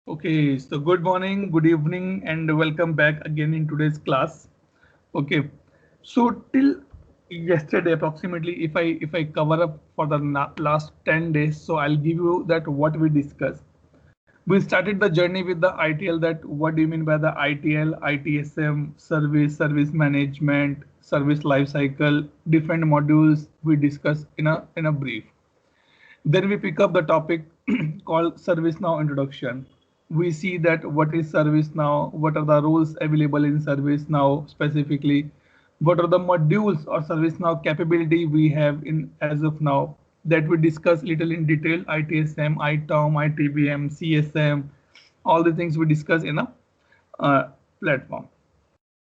Okay, so good morning, good evening, and welcome back again in today's class. Okay, so till yesterday approximately, if I cover up for the last 10 days, so I'll give you that what we discussed. We started the journey with the ITL. That what do you mean by the ITL, ITSM, service management, service lifecycle, different modules we discuss in a brief. Then we pick up the topic called ServiceNow introduction. We see that what is ServiceNow, what are the roles available in ServiceNow specifically, what are the modules or ServiceNow capability we have in as of now, that we discuss little in detail, ITSM, ITOM, ITBM, CSM, all the things we discuss in a platform.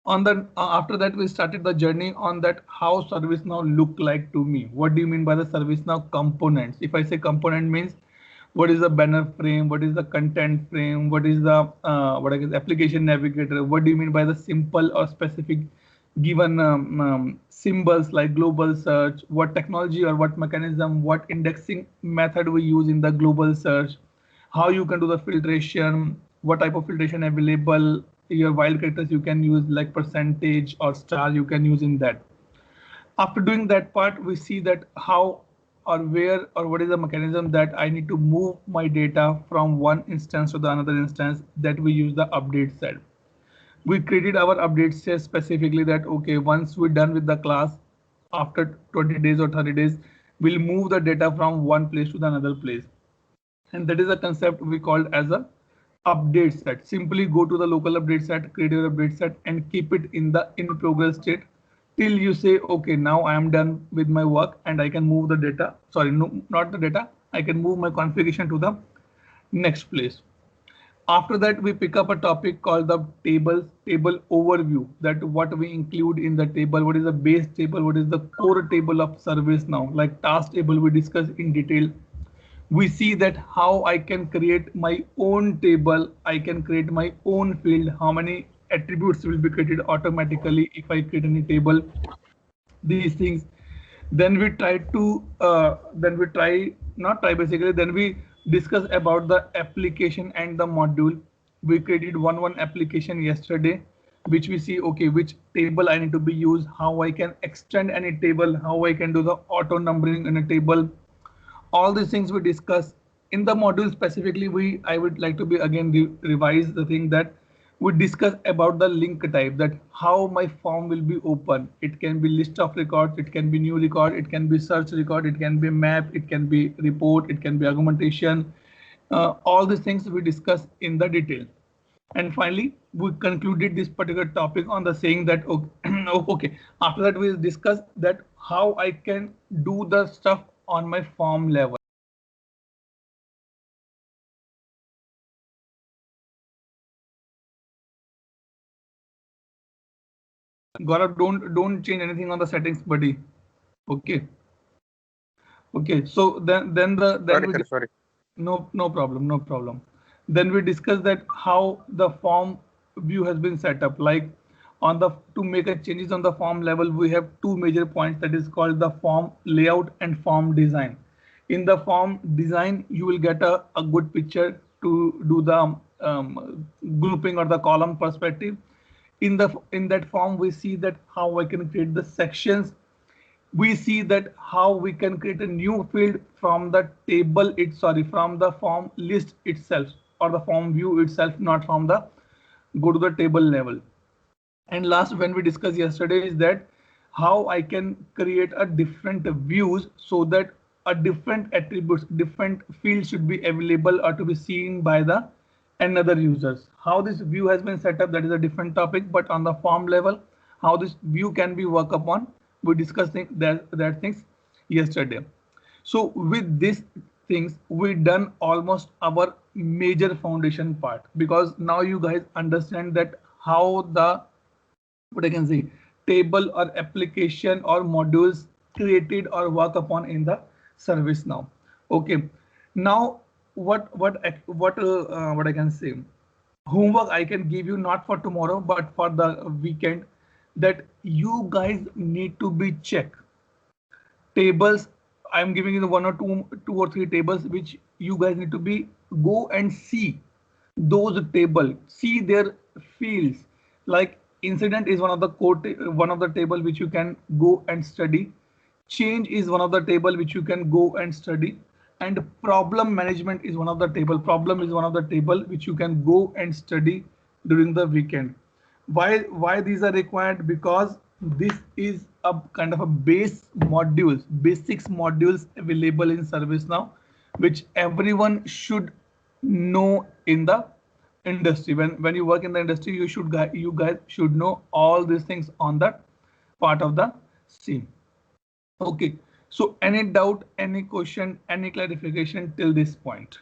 On the after that we started the journey on that how ServiceNow look like to me. What do you mean by the ServiceNow components? If I say component means what is the banner frame, what is the content frame, what is the what I guess application navigator, what do you mean by the simple or specific given symbols like global search, what technology or what mechanism, what indexing method we use in the global search, how you can do the filtration, what type of filtration available, your wild characters you can use like percentage or star you can use in that. After doing that part, we see that how or where or what is the mechanism that I need to move my data from one instance to the another instance, that we use the update set. We created our update set specifically that okay, once we're done with the class, after 20 days or 30 days, we'll move the data from one place to the another place. And that is a concept we called as a update set. Simply go to the local update set, create your update set and keep it in the in progress state till you say okay, now I am done with my work and I can move the data, sorry, no, not the data, I can move my configuration to the next place. After that we pick up a topic called the table overview, that what we include in the table, what is the base table, what is the core table of ServiceNow, like task table we discuss in detail. We see that how I can create my own table, I can create my own field, how many attributes will be created automatically if I create any table, these things. Then we try to, then we try, not try basically, then we discuss about the application and the module. We created one application yesterday, which we see, okay, which table I need to be used, how I can extend any table, how I can do the auto numbering in a table, all these things we discuss in the module. Specifically I would like to be again revise the thing that we discuss about the link type, that how my form will be open. It can be list of records, it can be new record, it can be search record, it can be map, it can be report, it can be augmentation. All these things we discuss in the detail. And finally we concluded this particular topic on the saying that okay, okay, after that we'll discuss that how I can do the stuff on my form level. Gaurav, don't change anything on the settings, buddy. Okay. Okay. So then we Sorry, sir. Sorry. no problem, no problem. Then we discuss that how the form view has been set up. Like on the to make a changes on the form level, we have two major points, that is called the form layout and form design. In the form design, you will get a good picture to do the grouping or the column perspective. In that form, we see that how I can create the sections. We see that how we can create a new field from the table, from the form list itself or the form view itself, not from the go to the table level. And last, when we discussed yesterday, is that how I can create a different views so that a different attributes, different fields should be available or to be seen by the another users. How this view has been set up, that is a different topic, but on the form level, how this view can be worked upon, we discussed that things yesterday. So with these things, we done almost our major foundation part, because now you guys understand that how the what I can say table or application or modules created or work upon in the service now. Okay, now what I can say, homework I can give you not for tomorrow but for the weekend, that you guys need to be check tables I'm giving you the two or three tables which you guys need to be go and see those table, see their fields. Like incident is one of the one of the table which you can go and study. Change is one of the table which you can go and study, and problem management is one of the table. Problem is one of the table which you can go and study during the weekend. Why these are required? Because this is a kind of a basics modules available in ServiceNow, which everyone should know in the industry. When you work in the industry, you guys should know all these things on that part of the scene. Okay, so any doubt, any question, any clarification till this point?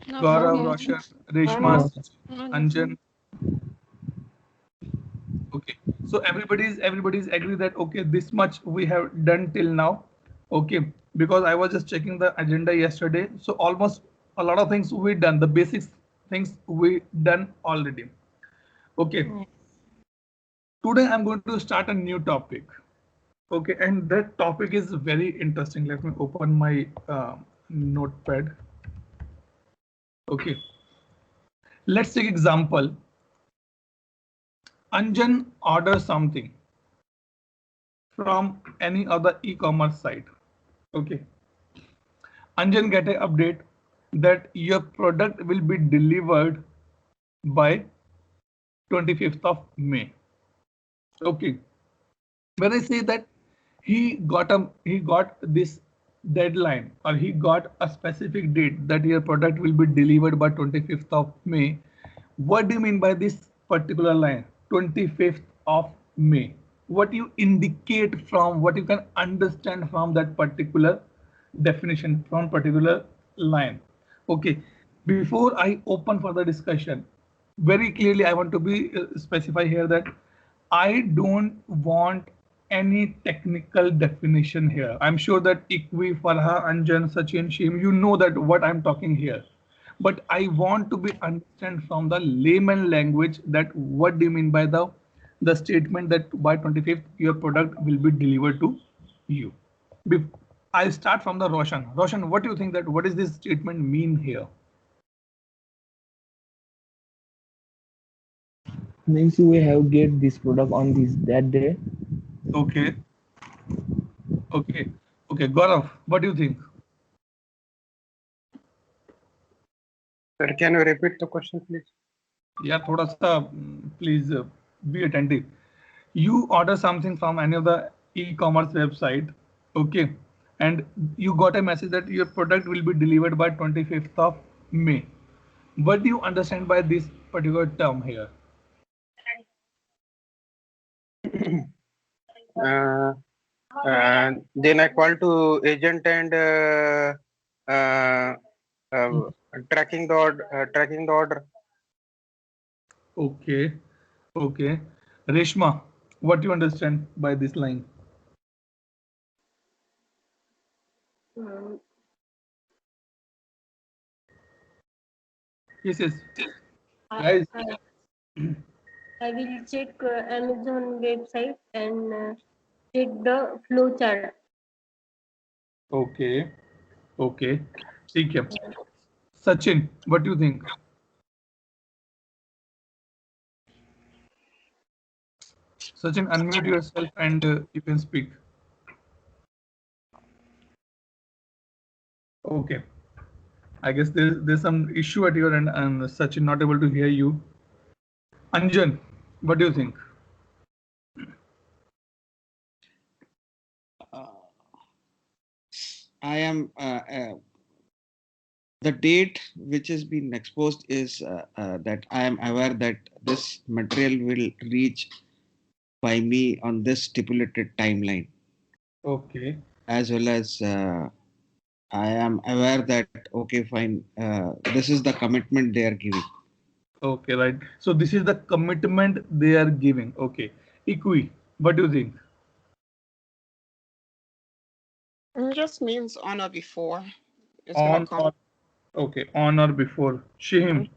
No. Gaurav, Roshan, Reshma, No. Anjan. Okay, so everybody's agree that okay, this much we have done till now. Okay, because I was just checking the agenda yesterday, so almost a lot of things we done, the basics things we done already. Okay, today I'm going to start a new topic. Okay, and that topic is very interesting. Let me open my notepad. Okay, let's take example. Anjan orders something from any other e-commerce site. Okay, Anjan get an update that your product will be delivered by 25th of May. Okay, when I say that he got this deadline, or he got a specific date that your product will be delivered by 25th of May, what do you mean by this particular line, 25th of May? What you indicate from, what you can understand from that particular definition, from particular line? Okay, before I open for the discussion, very clearly I want to be specify here that I don't want any technical definition here. I'm sure that Ikwi, Farha, Anjan, Sachin, Shim, you know that what I'm talking here. But I want to be understand from the layman language that what do you mean by the statement that by 25th your product will be delivered to you. I'll start from the Roshan. Roshan, what do you think that what does this statement mean here? Means we have get this product on this that day. Okay. Okay. Okay. Gaurav, what do you think? Sir, can you repeat the question, please? Yeah, thoda sa, please be attentive. You order something from any of the e-commerce website, okay, and you got a message that your product will be delivered by 25th of May. What do you understand by this particular term here? Then I call to agent and tracking the order. Okay, okay. Reshma, what do you understand by this line? Yes, yes. Guys, I will check Amazon website and check the flow chart. okay, okay. ठीक है. Sachin, what do you think? Sachin, unmute yourself and you can speak. Okay. I guess there's some issue at your end and Sachin not able to hear you. Anjan, what do you think? I am the date which has been exposed is that I am aware that this material will reach by me on this stipulated timeline. Okay. As well as I am aware that okay, fine, this is the commitment they are giving. Okay, right. So this is the commitment they are giving. Okay. Ikwi, what do you think? It just means on or before. It's On gonna come. or okay, on or before. Shahim.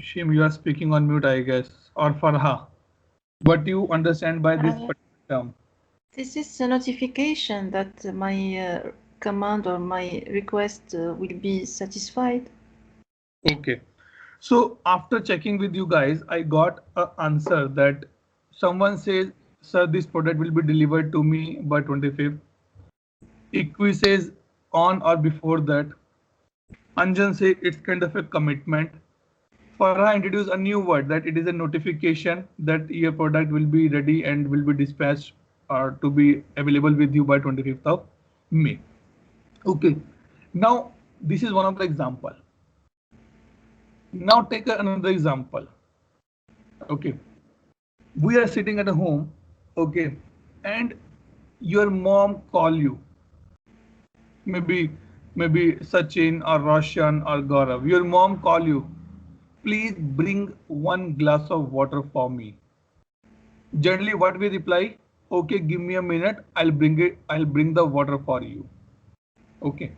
Shim, you are speaking on mute, I guess, or Farha. What do you understand by this particular term? This is a notification that my command or my request will be satisfied. Okay. So after checking with you guys, I got an answer that someone says, sir, this product will be delivered to me by 25th. Equi says on or before that. Anjan says it's kind of a commitment. Farha introduced a new word that it is a notification that your product will be ready and will be dispatched or to be available with you by 25th of May. Okay. Now, this is one of the example. Now take another example. Okay. We are sitting at a home. Okay. And your mom call you. Maybe Sachin or Roshan or Gaurav. Your mom call you. Please bring 1 glass of water for me. Generally, what we reply? Okay, give me a minute. I'll bring it. I'll bring the water for you. Okay.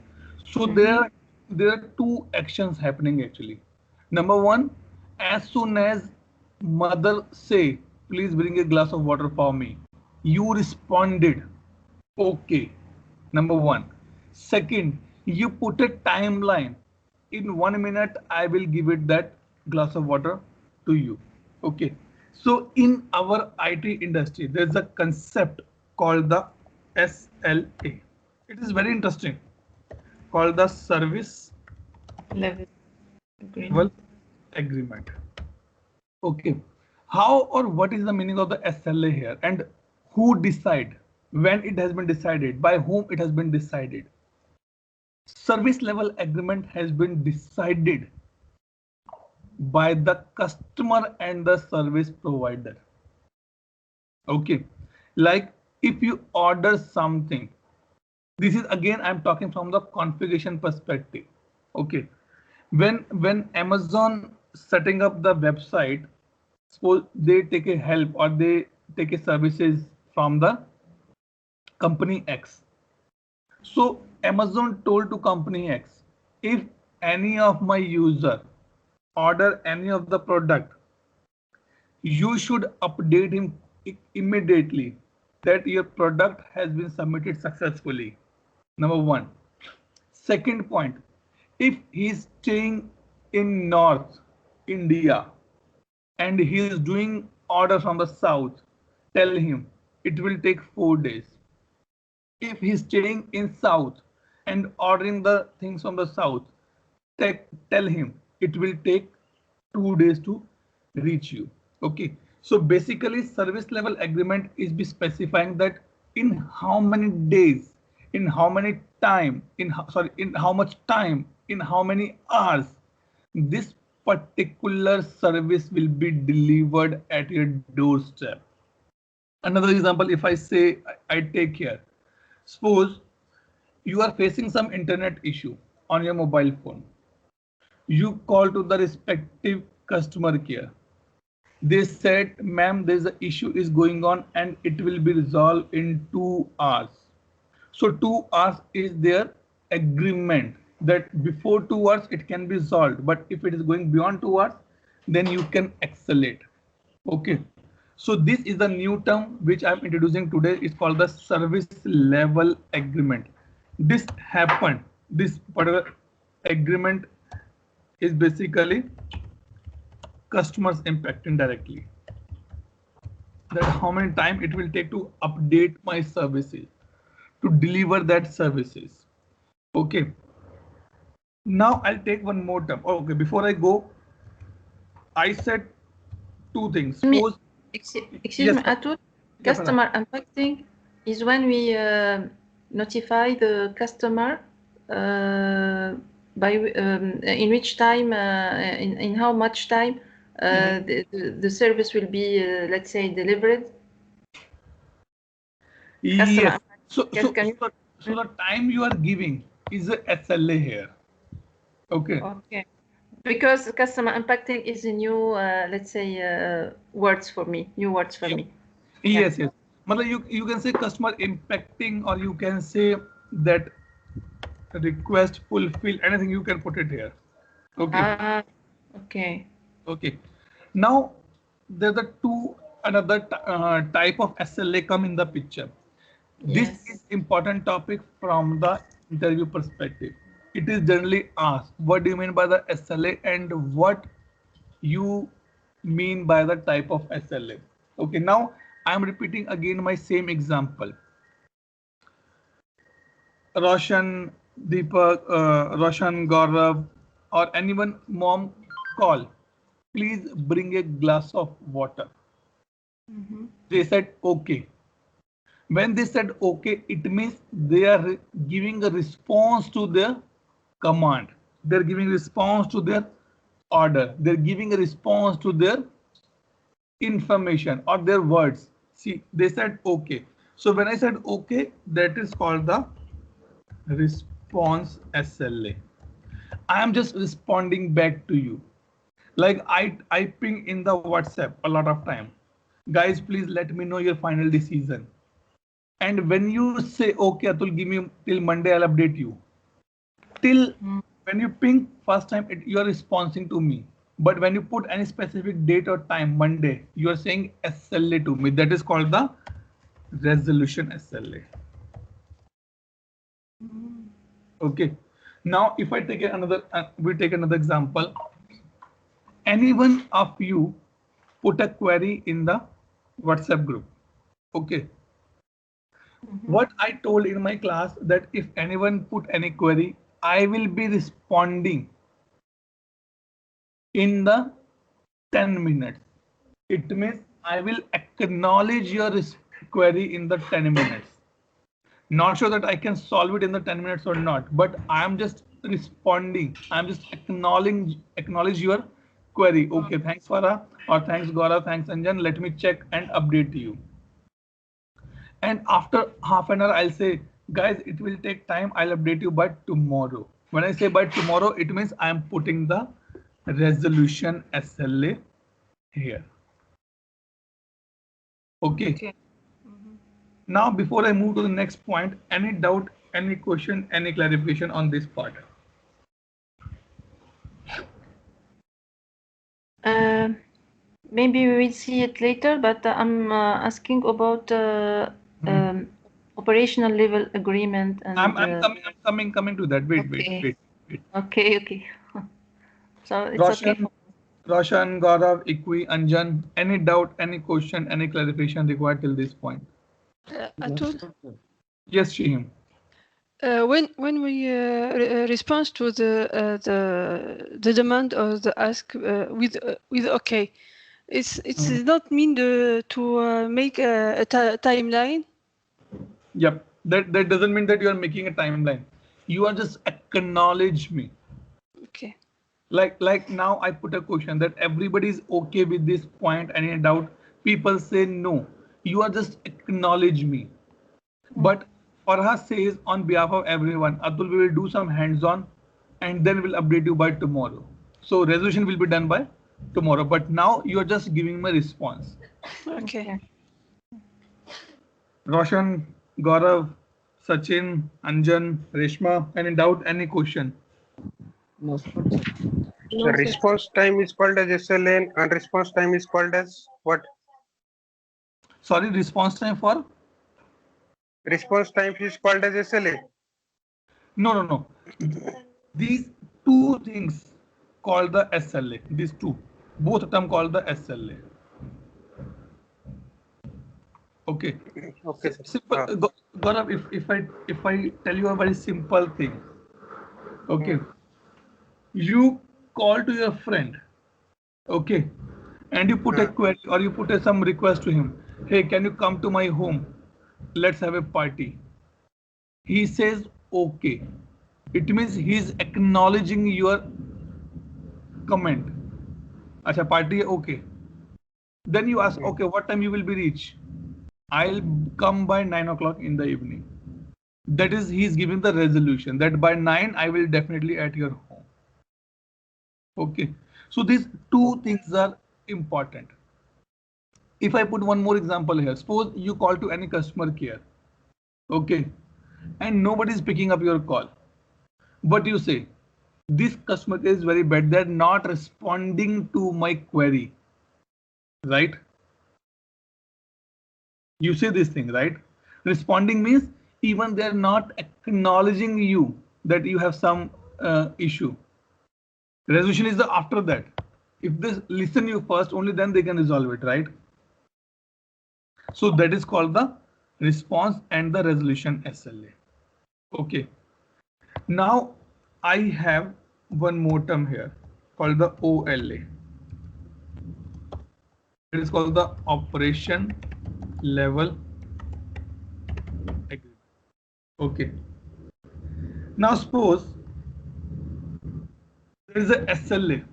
So there are two actions happening actually. Number one, as soon as mother say, please bring a glass of water for me, you responded, okay. Number one. Second, you put a timeline. In 1 minute, I will give it that glass of water to you. Okay. So in our IT industry, there's a concept called the SLA. It is very interesting. Called the service Level level agreement. Okay. How or what is the meaning of the SLA here, and who decide, when it has been decided, by whom it has been decided? Service level agreement has been decided by the customer and the service provider. Okay. Like if you order something, this is again I'm talking from the configuration perspective. Okay. When Amazon setting up the website, suppose they take a help or they take a services from the company X. So Amazon told to company X, if any of my user order any of the product, you should update him immediately that your product has been submitted successfully. Number one. Second point, if he is staying in North India and he is doing order from the South, tell him it will take 4 days. If he is staying in South and ordering the things from the South, tell him it will take 2 days to reach you. Okay. So basically service level agreement is be specifying that in how many days, in how many time, in how much time, in how many hours this particular service will be delivered at your doorstep. Another example, if I say, I take here, suppose you are facing some internet issue on your mobile phone. You call to the respective customer care. They said, ma'am, there's an issue is going on and it will be resolved in 2 hours. So 2 hours is their agreement that before 2 hours it can be solved. But if it is going beyond 2 hours, then you can accelerate. Okay. So this is the new term which I'm introducing today. It's called the service level agreement. This happened. This particular agreement is basically customers impact indirectly. That how many time it will take to update my services, to deliver that services. Okay. Now I'll take one more term. Okay, before I go, I said 2 things. Suppose, Excuse yes, me, Atul. Customer impacting is when we notify the customer by in which time, in how much time the service will be, let's say, delivered. yes. So Can you? the time you are giving is a SLA here. Okay. Okay. Because customer impacting is a new, let's say, words for me, new words for me. Yes, yes. Matlab you can say customer impacting, or you can say that request fulfill, anything you can put it here. Okay. Okay. Okay. Now there's another type of SLA come in the picture. This Yes. is important topic from the interview perspective. It is generally asked, what do you mean by the SLA and what you mean by the type of SLA? Okay, now I'm repeating again my same example. Roshan, Deepak, Roshan, Gaurav, or anyone mom call, please bring a glass of water. They said okay. When they said okay, it means they are giving a response to their command. They're giving response to their order. They're giving a response to their information or their words. See, they said okay. So when I said okay, that is called the response SLA. I am just responding back to you. Like I ping in the WhatsApp a lot of time. Guys, please let me know your final decision. And when you say, okay, Atul, give me till Monday, I'll update you. Till when you ping first time, you are responding to me. But when you put any specific date or time, Monday, you are saying SLA to me. That is called the resolution SLA. Okay. Now, if I take another, we take another example. Any one of you put a query in the WhatsApp group. Okay. What I told in my class that if anyone put any query, I will be responding in the 10 minutes. It means I will acknowledge your query in the 10 minutes. Not sure that I can solve it in the 10 minutes or not, but I'm just responding. I'm just acknowledge your query. Okay, thanks Farah, or thanks Gaurav, thanks Anjan. Let me check and update you. And after half an hour, I'll say, guys, it will take time. I'll update you by tomorrow. When I say by tomorrow, it means I'm putting the resolution SLA here. Okay. Now, before I move to the next point, any doubt, any question, any clarification on this part? Maybe we will see it later, but I'm asking about operational level agreement. And I'm coming to that. Wait. Okay. So it's okay. Roshan, Gaurav, Ikwi, Anjan, any doubt, any question, any clarification required till this point? Atul, Yes, Shihim. when we respond to the demand or the ask with okay, it's not mean to make a timeline. Yep, that doesn't mean that you are making a timeline. You are just acknowledge me. Okay. Like now I put a question that everybody is okay with this point. Any doubt? People say no. You are just acknowledge me. But Farha says on behalf of everyone, Atul, we will do some hands-on and then we'll update you by tomorrow. So resolution will be done by tomorrow. But now you are just giving me a response. Okay. Roshan, Gaurav, Sachin, Anjan, Reshma, any doubt, any question? No, sir. The response time is called as SLA and response time is called as what? Sorry, response time for? Response time is called as SLA. No. These two things called the SLA. These two, both of them called the SLA. Okay. Okay. Simple. Gaurav, if I tell you a very simple thing. Okay. You call to your friend. Okay. And you put a query or you put some request to him. Hey, can you come to my home? Let's have a party. He says okay. It means he's acknowledging your comment. Acha, party, okay. Then you ask, okay, what time you will be reach? I'll come by 9 o'clock in the evening. That is, he's giving the resolution that by 9 I will definitely at your home. Okay. So these two things are important. If I put one more example here, suppose you call to any customer care. Okay. And nobody is picking up your call. What you say? this customer is very bad. They're not responding to my query, right? You say this thing, right? Responding means even they're not acknowledging you that you have some issue. Resolution is the after that. If they listen you first, only then they can resolve it, right? So that is called the response and the resolution SLA. Okay. Now I have one more term here called the OLA. It is called the operation level agreement. Okay. Now suppose there is a SLA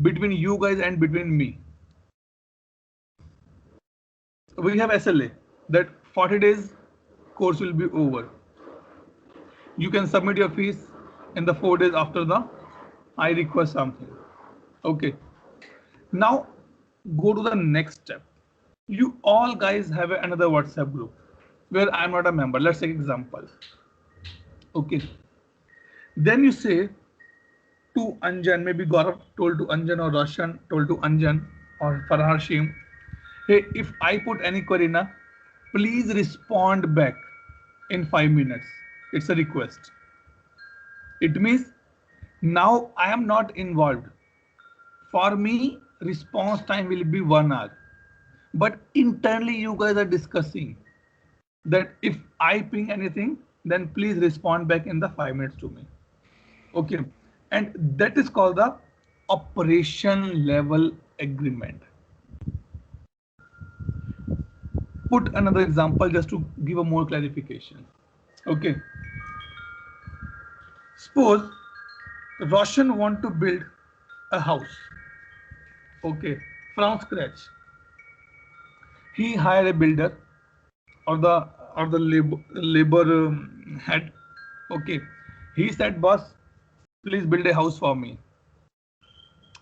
between you guys and between me. We have SLA that 40 days course will be over. You can submit your fees in the 4 days after the I request something. Okay. Now go to the next step. You all guys have another WhatsApp group where I'm not a member. Let's take example. Okay. Then you say to Anjan, maybe Gaurav told to Anjan or Roshan told to Anjan or Farhar Shim, hey, if I put any query na, please respond back in 5 minutes. It's a request. It means now I am not involved. For me, response time will be 1 hour. But internally, you guys are discussing that if I ping anything, then please respond back in the 5 minutes to me. Okay. And that is called the operation level agreement. Put another example just to give a more clarification. Okay. Suppose Roshan want to build a house. Okay. From scratch. He hired a builder or the labor head. Okay. He said, boss, please build a house for me.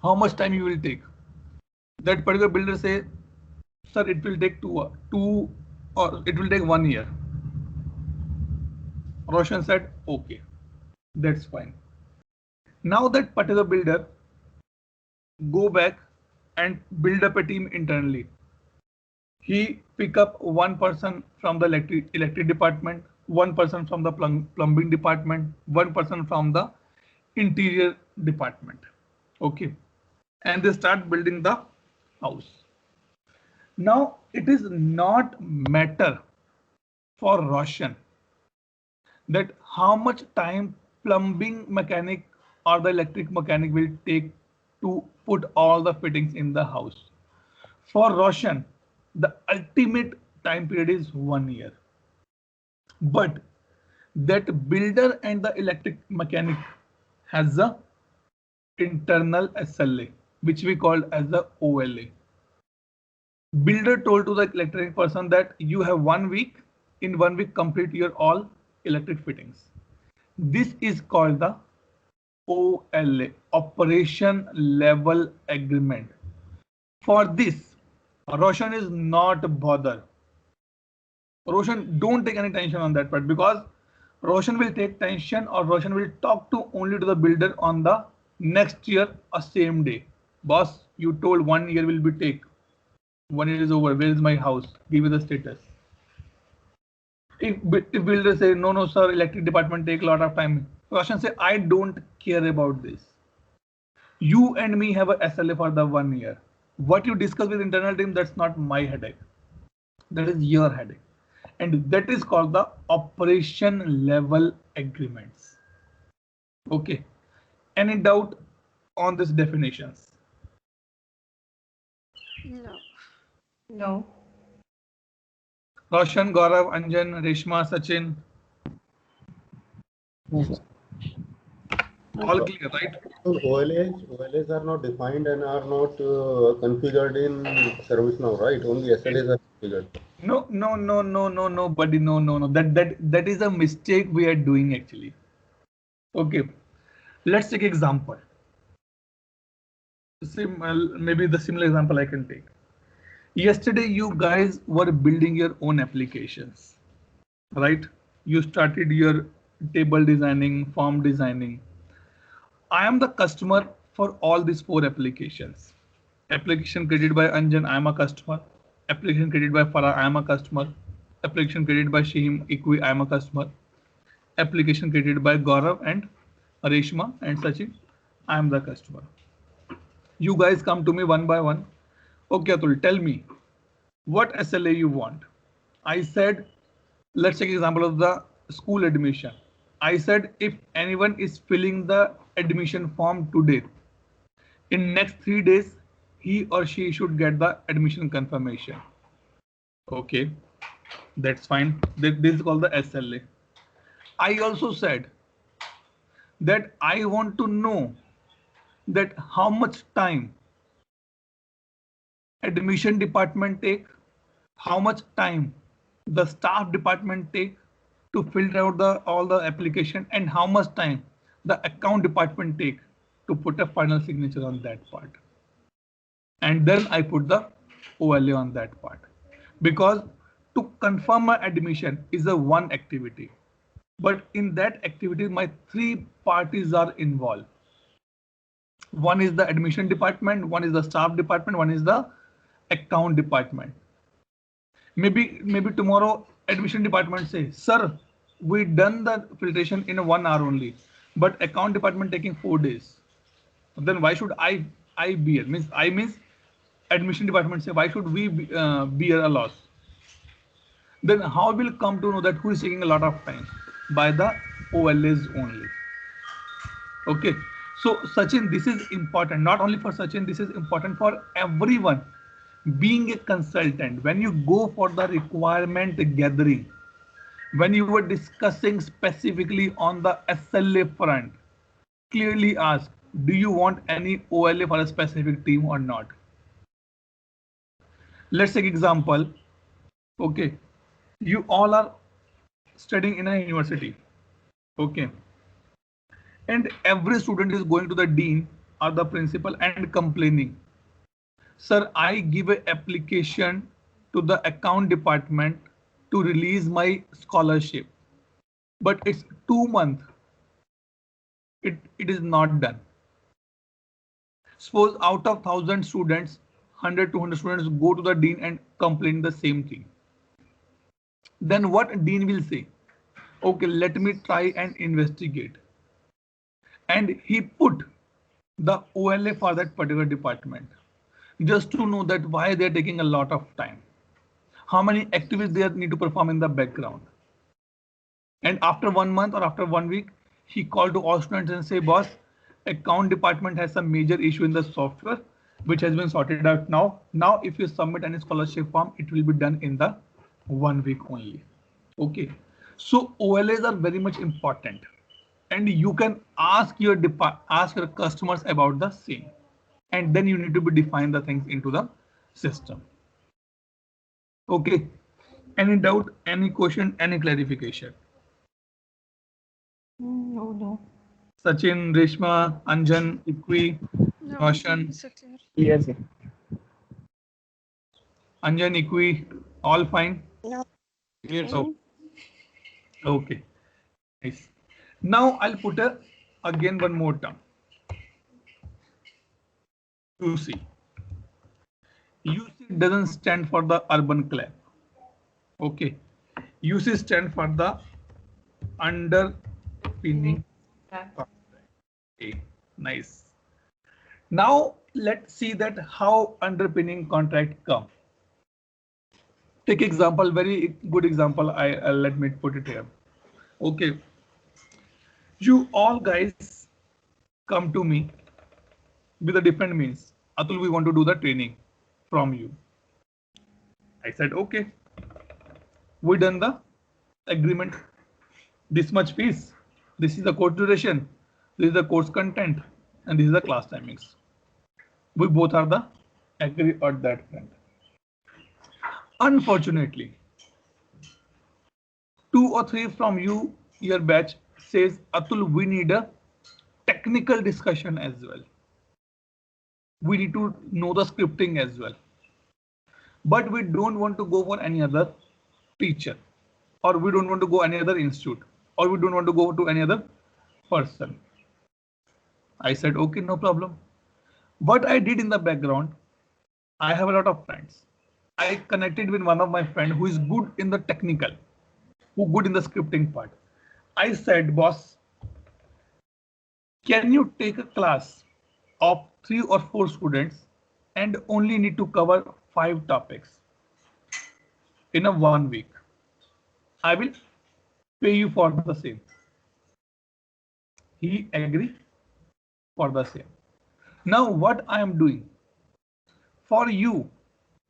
How much time you will take? That particular builder say, sir, it will take or it will take 1 year. Roshan said, okay, that's fine. Now that particular builder go back and build up a team internally. He pick up one person from the electric department, one person from the plumbing department, one person from the interior department. Okay. And they start building the house. Now it is not matter for Roshan that how much time plumbing mechanic or the electric mechanic will take to put all the fittings in the house. For Roshan, the ultimate time period is 1 year. But that builder and the electric mechanic has a internal SLA, which we call as the OLA. Builder told to the electric person that you have 1 week. In 1 week, complete your all electric fittings. This is called the OLA, operation level agreement. For this, Roshan is not bothered. Roshan, don't take any tension on that part, because Roshan will take tension or Roshan will talk to only to the builder on the next year or same day. Boss, you told 1 year will be take. 1 year is over. Where is my house? Give me the status. If builder say, no, sir, electric department take a lot of time. Roshan say, I don't care about this. You and me have a SLA for the 1 year. What you discuss with internal team, that's not my headache. That is your headache. And that is called the operation level agreements. Okay. Any doubt on these definitions? No. No. Roshan, Gaurav, Anjan, Reshma, Sachin. Yes, All clear, right? OLAs are not defined and are not configured in ServiceNow, right? Only SLAs are configured. No, buddy, no. That is a mistake we are doing actually. Okay, let's take example. Maybe the similar example I can take. Yesterday, you guys were building your own applications, right? You started your table designing, form designing. I am the customer for all these 4 applications. Application created by Anjan, I am a customer. Application created by Farah, I am a customer. Application created by Shahim, Ikwi, I am a customer. Application created by Gaurav and Reshma and Sachin, I am the customer. You guys come to me one by one. Okay, Atul, tell me what SLA you want. I said, let's take example of the school admission. I said, if anyone is filling the admission form today, in next 3 days, he or she should get the admission confirmation. Okay, that's fine. This is called the SLA. I also said that I want to know that how much time admission department take, how much time the staff department take to filter out all the application, and how much time the account department take to put a final signature on that part. And then I put the OLA on that part, because to confirm my admission is a one activity, but in that activity my 3 parties are involved. One is the admission department, one is the staff department, one is the account department. Maybe tomorrow admission department say, sir, we done the filtration in 1 hour only, but account department taking 4 days. Then why should I bear? Means admission department say, why should we bear a loss? Then how will come to know that who is taking a lot of time? By the OLAs only. Okay, so Sachin, this is important. Not only for Sachin, this is important for everyone. Being a consultant, when you go for the requirement gathering, when you were discussing specifically on the SLA front, clearly ask, do you want any OLA for a specific team or not? Let's take example. Okay, you all are studying in a university. Okay, and every student is going to the dean or the principal and complaining, sir, I give an application to the account department to release my scholarship, but it's 2 months. It is not done. Suppose out of 1,000 students, 100, 200 students go to the dean and complain the same thing. Then what dean will say? Okay, let me try and investigate. And he put the OLA for that particular department, just to know that why they're taking a lot of time, how many activities they need to perform in the background. And after 1 month or after 1 week, he called to all students and say, boss, account department has some major issue in the software, which has been sorted out now. Now, if you submit any scholarship form, it will be done in the 1 week only. Okay, so OLAs are very much important, and you can ask your customers about the same, and then you need to be define the things into the system. Okay, any doubt, any question, any clarification? No. Sachin, Reshma, Anjan, Ikwi, No, Roshan. it's okay. Yes, sir. Anjan, Ikwi, all fine? No. Clear, sir. Oh, okay, nice. Now I'll put again one more term. UC. UC doesn't stand for the urban clap. Okay, UC stand for the underpinning contract. Okay, nice. Now let's see that how underpinning contract come. Take example, very good example. Let me put it here. Okay, you all guys come to me with a different means. Atul, we want to do the training from you. I said, okay, we done the agreement. This much fees. This is the course duration. This is the course content, and this is the class timings. We both are the agree at that front. Unfortunately, 2 or 3 from your batch says, Atul, we need a technical discussion as well. We need to know the scripting as well. But we don't want to go for any other teacher, or we don't want to go any other institute, or we don't want to go to any other person. I said, okay, no problem. What I did in the background, I have a lot of friends. I connected with one of my friends who is good in the technical, who good in the scripting part. I said, boss, can you take a class of 3 or 4 students and only need to cover 5 topics in a 1 week? I will pay you for the same. He agreed for the same. Now what I am doing for you,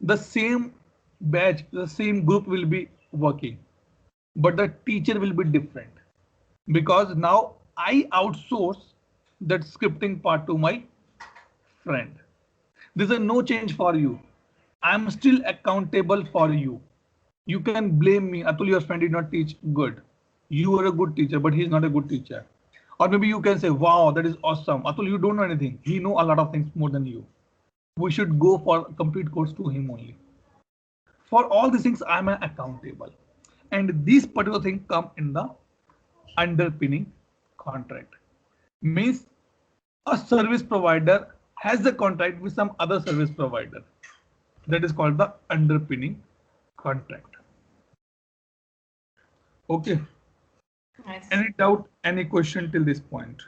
the same batch, the same group will be working, but the teacher will be different because now I outsource that scripting part to my friend. There's a no change for you. I'm still accountable for you. You can blame me, Atul, your friend did not teach good. You are a good teacher, but he's not a good teacher. Or maybe you can say, wow, that is awesome. Atul, you don't know anything. He know a lot of things more than you. We should go for a complete course to him only. For all these things, I'm accountable. And these particular things come in the underpinning contract. Means a service provider has a contract with some other service provider. That is called the underpinning contract. Okay. Nice. Any doubt, any question till this point?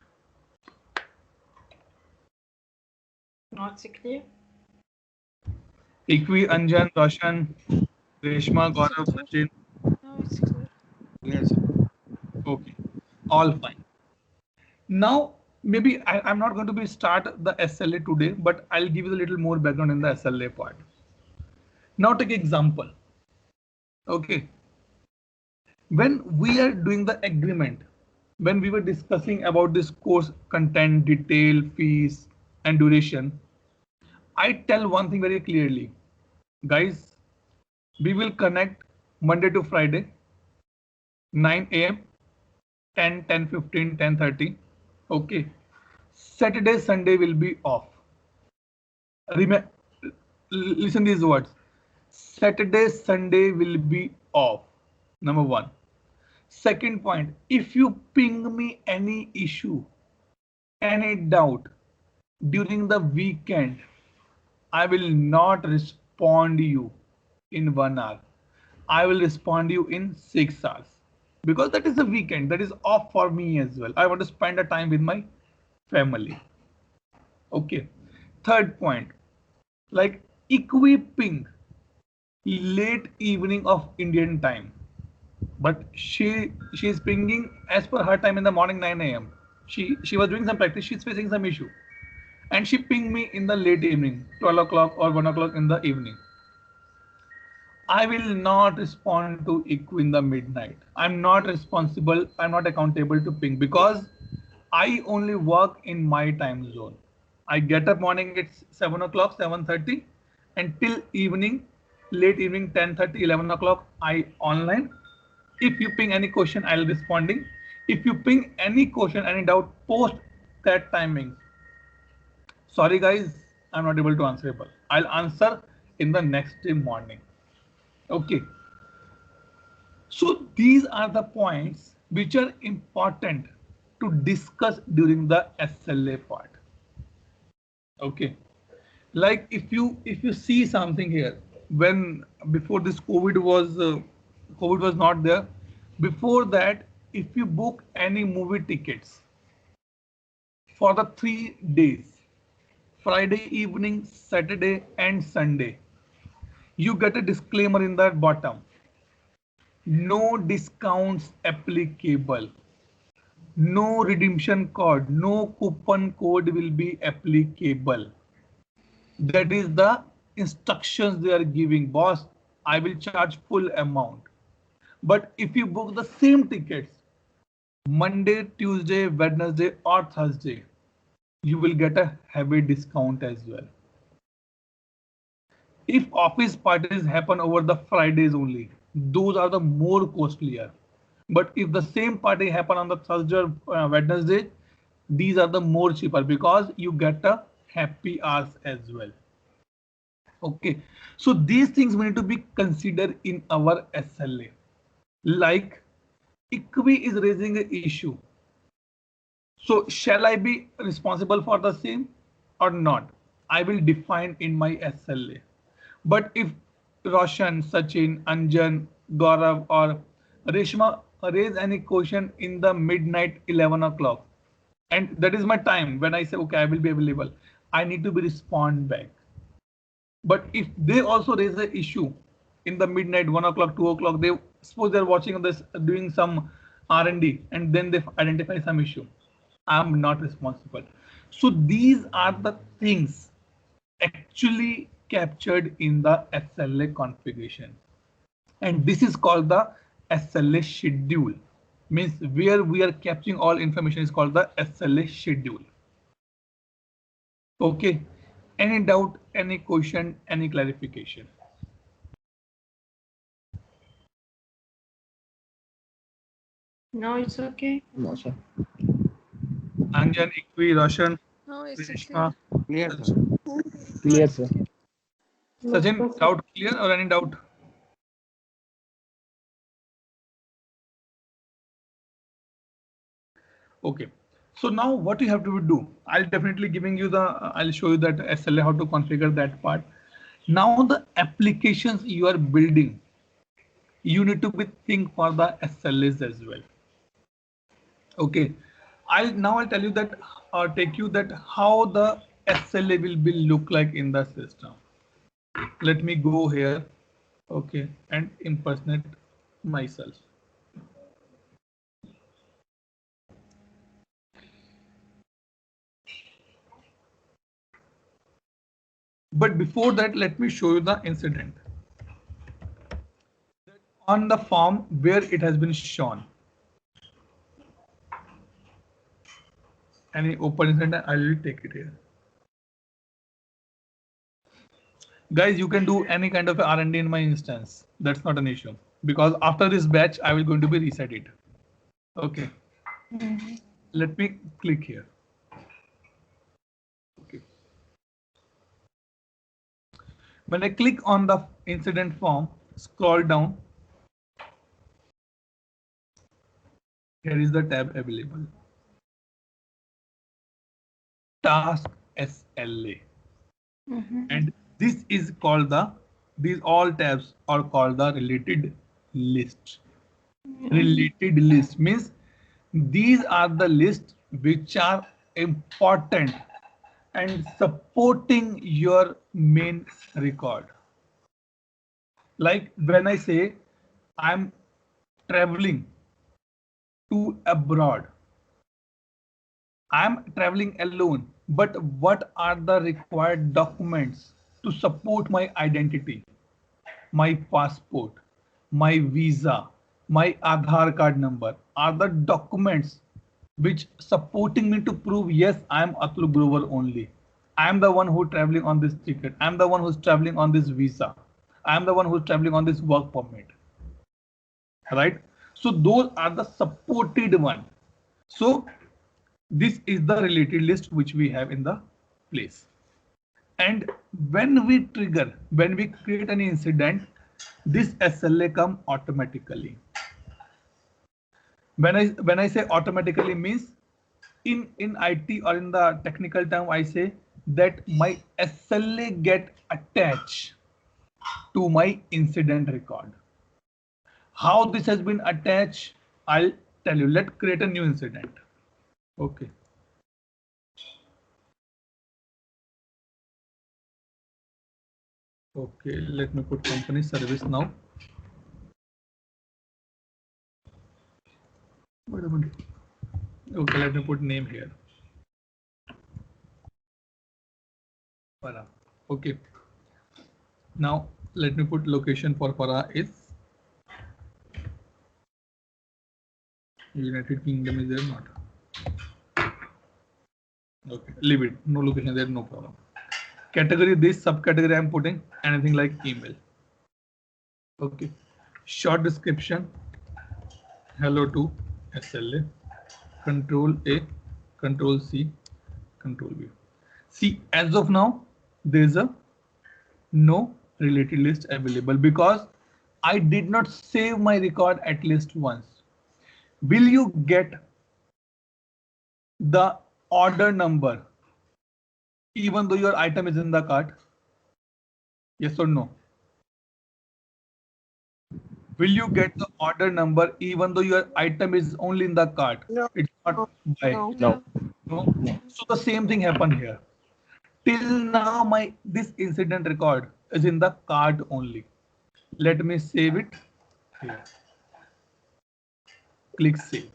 Not clear. Ikvi, Anjan, Roshan, Reshma, Gaurav, Sachin. No, it's clear. Clear, sir. Okay, all fine. Now, maybe I'm not going to be start the SLA today, but I'll give you a little more background in the SLA part. Now take example. Okay. When we are doing the agreement, when we were discussing about this course content, detail, fees, and duration, I tell one thing very clearly. Guys, we will connect Monday to Friday, 9 a.m., 10, 10:15, 10:30. Okay. Saturday, Sunday will be off. Listen these words. Saturday, Sunday will be off. Number one. Second point, if you ping me any issue, any doubt during the weekend, I will not respond to you in 1 hour. I will respond to you in 6 hours because that is the weekend. That is off for me as well. I want to spend a time with my family. Okay. Third point, like equipping late evening of Indian time. But she is pinging as per her time in the morning 9 a.m. She was doing some practice. She's facing some issue, and she pinged me in the late evening, 12 o'clock or 1 o'clock in the evening. I will not respond to IQ in the midnight. I'm not responsible. I'm not accountable to ping because I only work in my time zone. I get up morning it's 7 o'clock, 7:30, and till evening, late evening 10:30, 11 o'clock I online. If you ping any question, I'll responding. If you ping any question, any doubt, post that timing. Sorry guys, I'm not able to answerable. I'll answer in the next day morning. Okay. So these are the points which are important to discuss during the SLA part. Okay. Like if you see something here, when before this COVID was not there. Before that, if you book any movie tickets for the 3 days, Friday evening, Saturday and Sunday, you get a disclaimer in the bottom. No discounts applicable. No redemption code, no coupon code will be applicable. That is the instructions they are giving. Boss, I will charge full amount. But if you book the same tickets Monday, Tuesday, Wednesday or Thursday, you will get a heavy discount as well. If office parties happen over the Fridays only, those are the more costlier. But if the same party happen on the Thursday or Wednesday, these are the more cheaper because you get a happy hours as well. Okay, so these things we need to be considered in our SLA. Like ICWI is raising an issue. So shall I be responsible for the same or not? I will define in my SLA. But if Roshan, Sachin, Anjan, Gaurav or Reshma raise any question in the midnight 11 o'clock, and that is my time when I say, okay, I will be available, I need to be respond back. But if they also raise an issue in the midnight, 1 o'clock, 2 o'clock, they suppose they're watching this, doing some R&D, and then they identify some issue, I'm not responsible. So these are the things actually captured in the SLA configuration. And this is called the SLA schedule. Means where we are capturing all information is called the SLA schedule. Okay. Any doubt, any question, any clarification? No, it's okay. No, sir. Anjan, Ikvi, Roshan, No, it's okay. Reshma, Clear, sir. Clear, sir. Sachin, doubt clear or any doubt? Okay. So now what you have to do, I'll definitely giving you the, I'll show you that SLA, how to configure that part. Now the applications you are building, you need to be think for the SLAs as well. Okay. I'll tell you that, or take you that how the SLA will be look like in the system. Let me go here. Okay. And impersonate myself. But before that, let me show you the incident on the form where it has been shown. Any open incident, I will take it here. Guys, you can do any kind of R&D in my instance. That's not an issue because after this batch, I will going to be reset it. Okay. Let me click here. Okay. When I click on the incident form, scroll down. Here is the tab available. Task SLA. And this is called the, these all tabs are called the related list. Related list means these are the lists which are important and supporting your main record. Like when I say I'm traveling to abroad, I'm traveling alone, but what are the required documents to support my identity? My passport, my visa, my Aadhaar card number are the documents which supporting me to prove, yes, I am Atul Grover only. I am the one who traveling on this ticket. I am the one who's traveling on this visa. I am the one who's traveling on this work permit. Right? So those are the supported one. So this is the related list which we have in the place. And when we trigger, when we create an incident, this SLA come automatically. When I say automatically means in IT or in the technical term, I say that my SLA get attached to my incident record. How this has been attached, I'll tell you. Let's create a new incident. Okay. Okay, let me put company service now. Wait a minute. Okay, let me put name here. Farah. Okay. Now let me put location for Farah is United Kingdom. Is there not? Okay, leave it. No location there, no problem. Category, this subcategory I'm putting anything like email. Okay. Short description. Hello to SLA. Control A, Control C, Control V. See, as of now, there's a no related list available because I did not save my record at least once. Will you get the order number even though your item is in the cart? Yes or no? Will you get the order number even though your item is only in the cart? No. It's not buy. No. No. No. So the same thing happened here. Till now, this incident record is in the cart only. Let me save it here. Click save.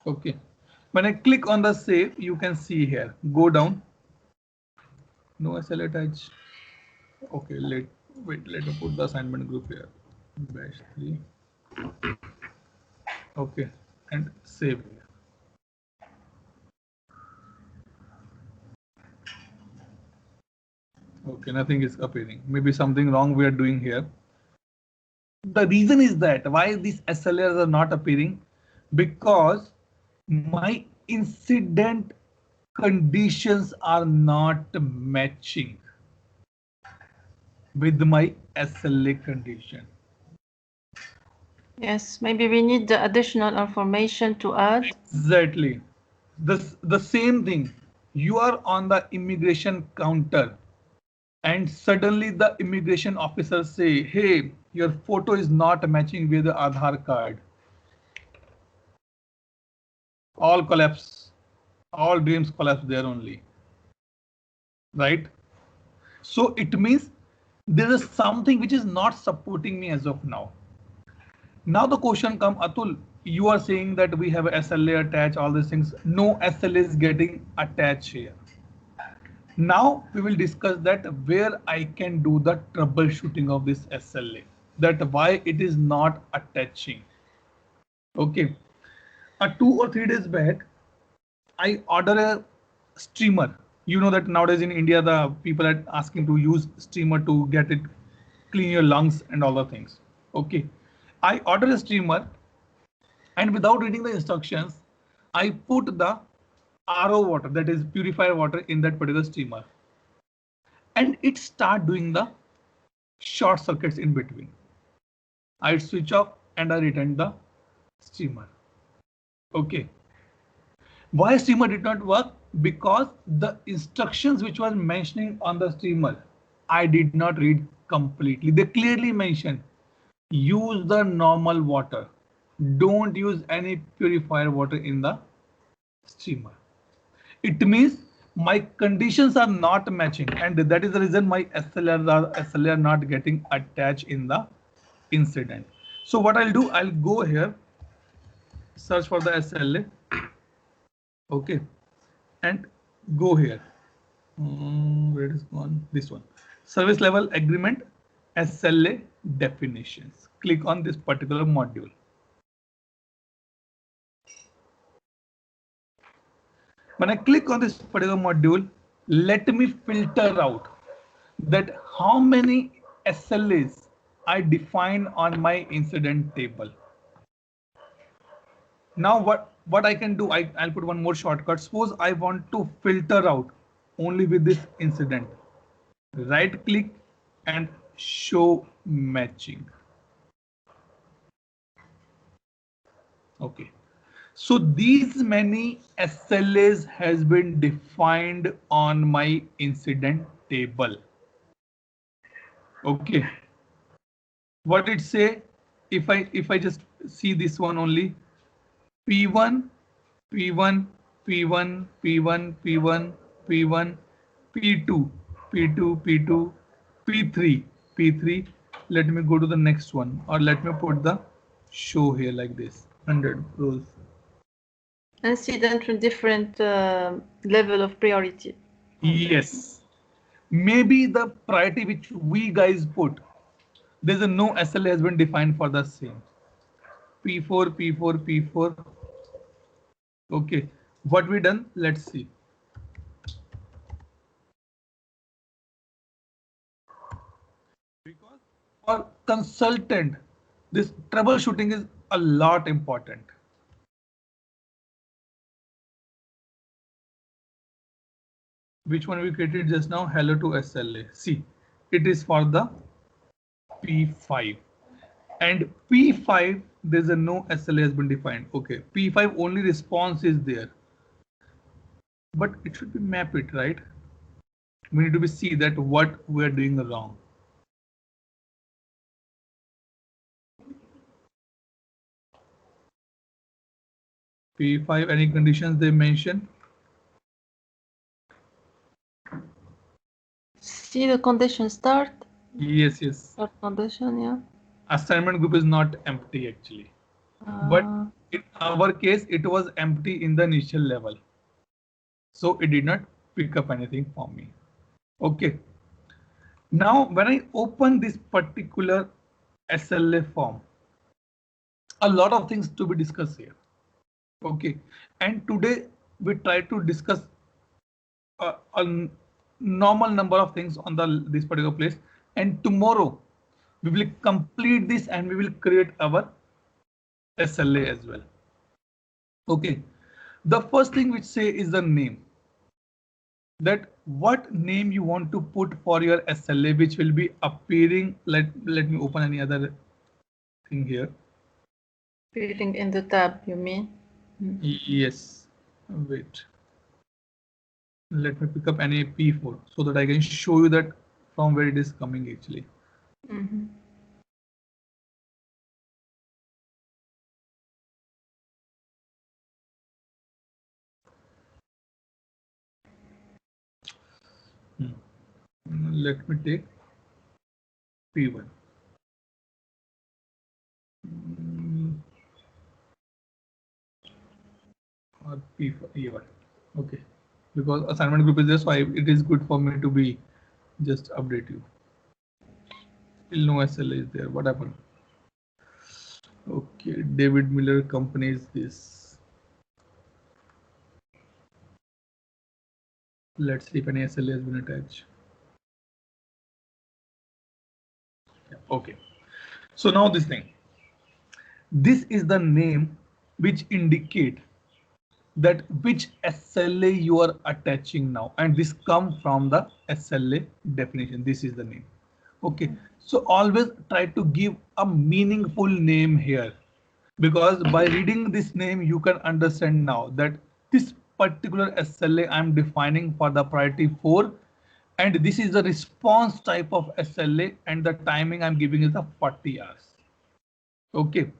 Okay. When I click on the save, you can see here. Go down. No SLA attached. Okay. Let me put the assignment group here. Bash 3. Okay. And save here. Okay, nothing is appearing. Maybe something wrong we are doing here. The reason is that why these SLAs are not appearing, because my incident conditions are not matching with my SLA condition. Yes, maybe we need the additional information to add. Exactly. The same thing. You are on the immigration counter and suddenly the immigration officer say, hey, your photo is not matching with the Aadhaar card. All collapse, all dreams collapse there only. Right? So it means there is something which is not supporting me as of now. Now the question comes, Atul, you are saying that we have a SLA attached, all these things. No SLA is getting attached here. Now we will discuss that where I can do the troubleshooting of this SLA, that why it is not attaching. Okay. 2 or 3 days back, I order a streamer. You know that nowadays in India, the people are asking to use streamer to get it clean your lungs and all the things. Okay. I order a streamer and without reading the instructions, I put the RO water, that is purified water, in that particular steamer, and it start doing the short circuits in between. I switch off and I return the steamer. Okay. Why steamer did not work? Because the instructions which was mentioning on the steamer, I did not read completely. They clearly mention use the normal water. Don't use any purified water in the steamer. It means my conditions are not matching, and that is the reason my SLA are not getting attached in the incident. So what I'll do, I'll go here, search for the SLA. Okay, and go here. Where it is gone? This one. Service level agreement, SLA definitions. Click on this particular module. When I click on this particular module, let me filter out that how many SLAs I define on my incident table. Now what I can do, I'll put one more shortcut. Suppose I want to filter out only with this incident. Right click and show matching. Okay. So these many SLAs has been defined on my incident table. Okay. What it say? If I just see this one only, P1, P1, P1, P1, P1, P1, P2, P2, P2, P3, P3. Let me go to the next one, or let me put the show here like this, 100 rows. Incident with different level of priority. Yes. Maybe the priority which we guys put, there's a no SLA has been defined for the same. P4, P4, P4. Okay. What we done? Let's see. Because for consultant, this troubleshooting is a lot important. Which one we created just now? Hello to SLA. See, it is for the P5. And P5, there's a no SLA has been defined. Okay, P5 only response is there, but it should be map it, right? We need to be see that what we're doing wrong. P5, any conditions they mention? See the condition start. Yes, yes. Start condition, yeah. Assignment group is not empty actually. But in our case, it was empty in the initial level. So it did not pick up anything for me. Okay. Now, when I open this particular SLA form, a lot of things to be discussed here. Okay. And today we try to discuss a normal number of things on this particular place. And tomorrow we will complete this and we will create our SLA as well. Okay. The first thing which say is the name. That what name you want to put for your SLA, which will be appearing. Let me open any other thing here. Appearing in the tab, you mean? Yes. Wait. Let me pick up any P4 so that I can show you that from where it is coming actually. Let me take P1. Or P4, E1. Okay. Because assignment group is there, so it is good for me to be just update you. Still no SLA is there. What happened? Okay, David Miller company is this. Let's see if any SLA has been attached. Yeah, okay. So now this thing. This is the name which indicate that which SLA you are attaching now, and this come from the SLA definition. This is the name. Okay, so always try to give a meaningful name here, because by reading this name you can understand now that this particular SLA I'm defining for the priority 4, and this is the response type of SLA, and the timing I'm giving is the 40 hours. Okay.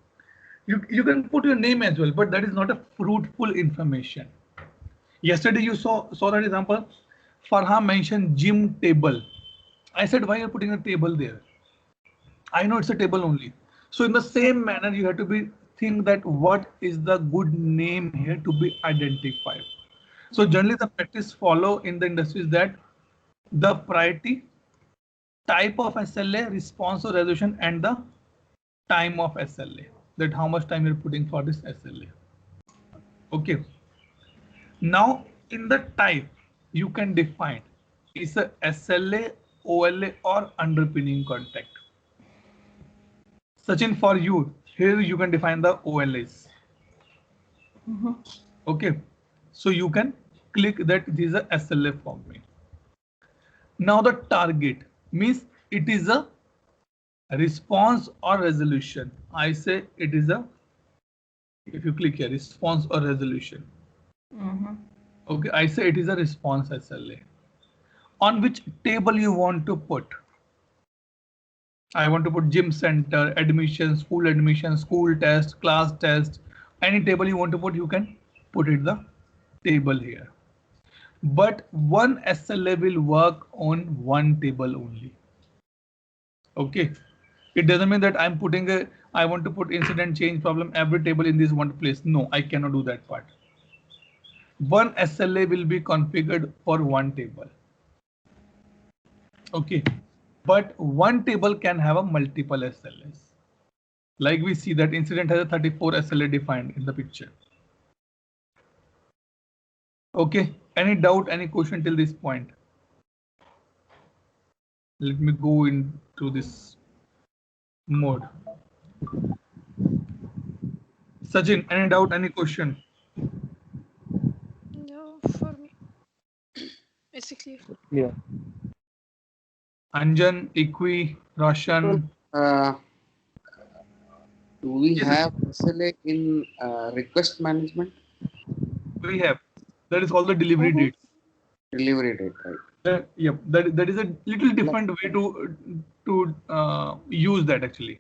You can put your name as well, but that is not a fruitful information. Yesterday you saw that example. Farha mentioned gym table. I said, why you're putting a table there? I know it's a table only. So in the same manner, you have to be think that what is the good name here to be identified. So generally the practice follow in the industry is that the priority, type of SLA, response or resolution, and the time of SLA. That how much time you're putting for this SLA. Okay. Now in the type you can define is a SLA, OLA, or underpinning contract. Sachin, for you here you can define the OLAs. Okay, so you can click that this is a SLA for me. Now the target means it is a response or resolution. I say it is a, if you click here, response or resolution. Okay, I say it is a response SLA. On which table you want to put? I want to put gym center, admission, school test, class test. Any table you want to put, you can put it the table here. But one SLA will work on one table only. Okay. It doesn't mean that I'm putting I want to put incident change problem every table in this one place. No, I cannot do that part. One SLA will be configured for one table. Okay. But one table can have a multiple SLAs. Like we see that incident has a 34 SLA defined in the picture. Okay. Any doubt, any question till this point? Let me go into this mode. Sachin, any doubt, any question? No, for me. It's clear. Yeah. Anjan, Equi, Roshan. Do we Yes, have SLA in request management? we have. That is called the delivery date. Delivery date, right? Yep, that is a little different way to use that actually.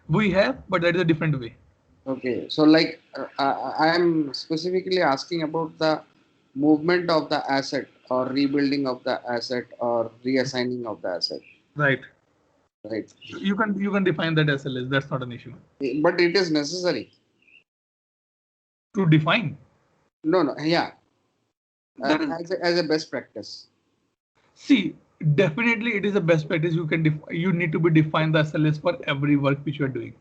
We have, but that is a different way. Okay, so like I am specifically asking about the movement of the asset or rebuilding of the asset or reassigning of the asset, Right. right? You can define that SLS. That's not an issue. But it is necessary. To define. No, yeah. That is, As a best practice. see, definitely it is a best practice. You need to be define the SLS for every work which you are doing.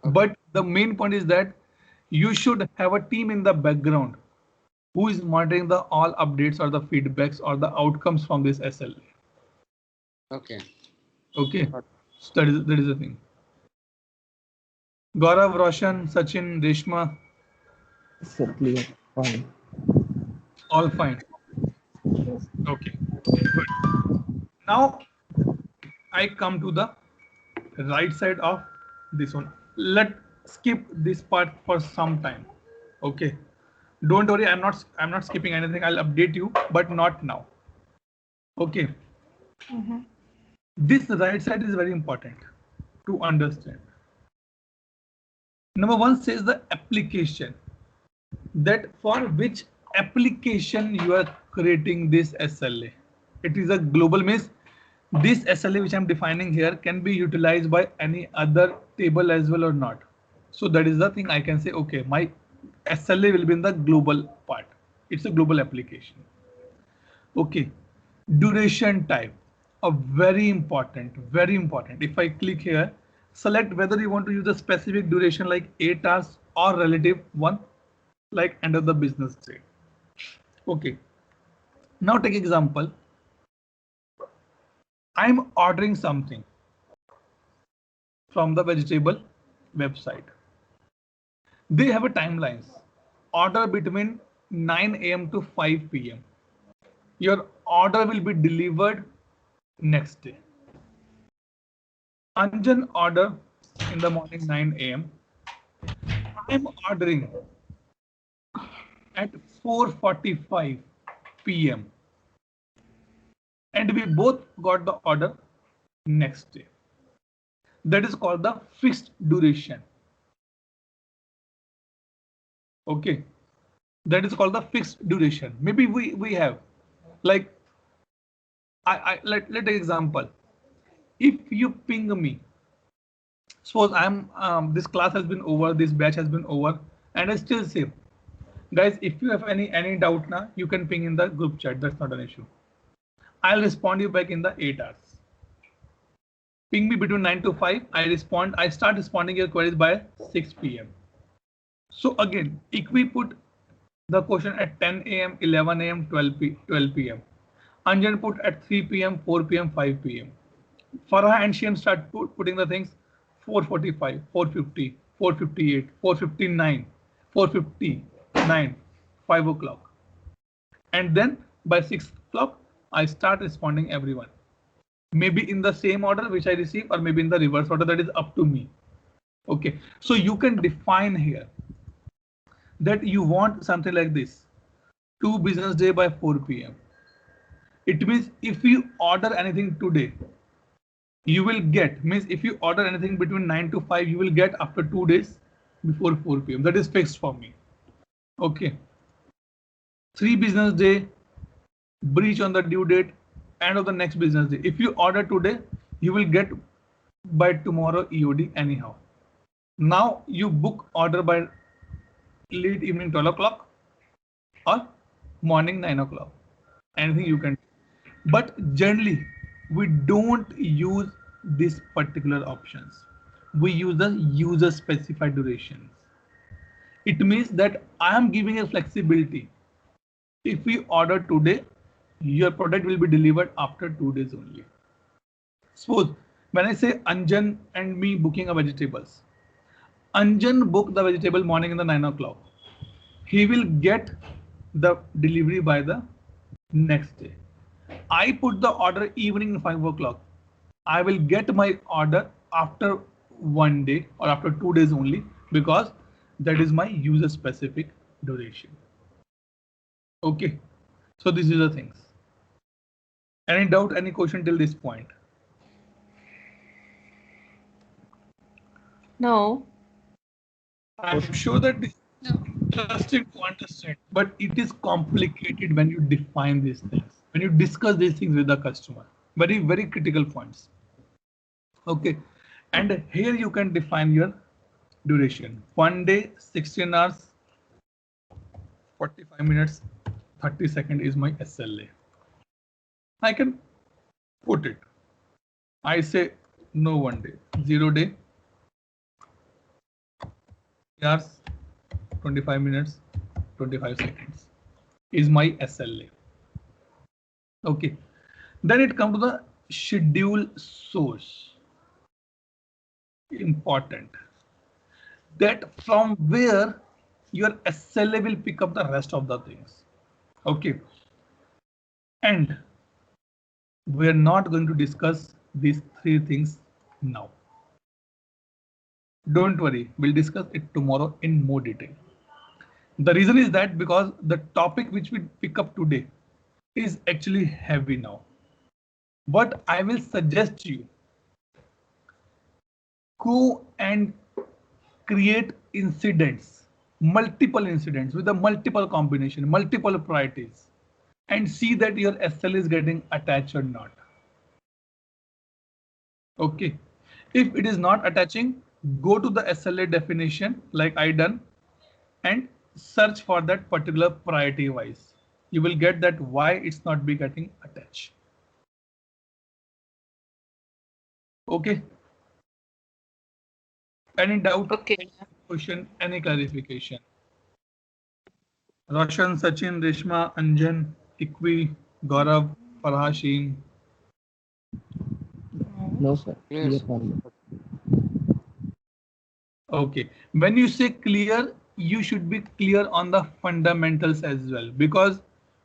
Okay. But the main point is that you should have a team in the background who is monitoring the all updates or the feedbacks or the outcomes from this SLA. Okay. Okay, so that is the thing. Gaurav, Roshan, Sachin, Reshma, So clear. Fine. all fine. Okay, good. Now I come to the right side of this one. Let's skip this part for some time. Okay, don't worry, I'm not skipping anything. I'll update you, but not now. Okay. This right side is very important to understand. Number one says the application, that for which application you are creating this SLA. It is a global, means this SLA which I'm defining here can be utilized by any other table as well or not. So that is the thing I can say, okay, my SLA will be in the global part. It's a global application. Okay, duration type, a very important. If I click here, select whether you want to use a specific duration like 8 hours or relative one like end of the business day. Okay, now take example. I'm ordering something from the vegetable website. They have a timelines. Order between 9 a.m. to 5 p.m. Your order will be delivered next day. Anjan order in the morning 9 a.m. I'm ordering at 4:45 p.m. and we both got the order next day. That is called the fixed duration. Okay, that is called the fixed duration. Maybe we have like let take example. If you ping me, suppose I'm this class has been over, this batch has been over, and I still say, guys, if you have any doubt now, you can ping in the group chat. That's not an issue. I'll respond you back in the 8 hours. Ping me between 9 to 5. I start responding your queries by 6 p.m. So again, if we put the question at 10 a.m., 11 a.m., 12 p.m. Anjan put at 3 p.m., 4 p.m., 5 p.m. Farah and Shem start putting the things 4:45, 4:50, 4:58, 4:59, 4:59, 5 o'clock. And then by 6 o'clock, I start responding everyone. Maybe in the same order which I receive, or maybe in the reverse order. That is up to me. Okay, so you can define here that you want something like this: 2 business day by 4 p.m. It means if you order anything today, you will get, means if you order anything between 9 to 5, you will get after 2 days before 4 p.m. That is fixed for me. Okay, 3 business day, breach on the due date, end of the next business day. If you order today, you will get by tomorrow EOD anyhow. Now you book order by late evening 12 o'clock or morning 9 o'clock. Anything you can. But generally, we don't use these particular options. We use the user specified durations. It means that I am giving a flexibility. If we order today, your product will be delivered after 2 days only. Suppose when I say Anjan and me booking a vegetables, Anjan booked the vegetable morning in the 9 o'clock. He will get the delivery by the next day. I put the order evening 5 o'clock. I will get my order after 1 day or after 2 days only, because that is my user specific duration. Okay, so this is the things. Any doubt, any question till this point? No. I'm sure that this is interesting to understand, but it is complicated when you define these things, when you discuss these things with the customer. Very, very critical points. Okay, and here you can define your duration. 1 day, 16 hours, 45 minutes, 30 seconds is my SLA. I can put it. I say no 1 day, 0 day, hours, 25 minutes, 25 seconds is my SLA. Okay, then it comes to the schedule source. Important that from where your SLA will pick up the rest of the things. Okay, and we're not going to discuss these 3 things now. Don't worry, we'll discuss it tomorrow in more detail. The reason is that because the topic which we pick up today is actually heavy now. But I will suggest you go and create incidents, multiple incidents with a multiple combination, multiple priorities, and see that your SL is getting attached or not. Okay, if it is not attaching, go to the SLA definition like I done and search for that particular priority wise. You will get that why it's not be getting attached. Okay. Any doubt? Okay. Any question? Any clarification? Roshan, Sachin, Reshma, Anjan, Ikvi, Gaurav, Farhashin. No, sir. Yes. Clear for me. Okay. When you say clear, you should be clear on the fundamentals as well, because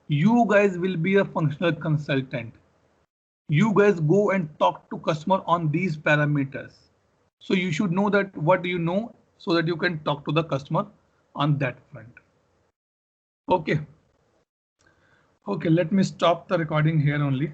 you guys will be a functional consultant. You guys go and talk to customer on these parameters. So you should know that what you know so that you can talk to the customer on that front. Okay. Okay, let me stop the recording here only.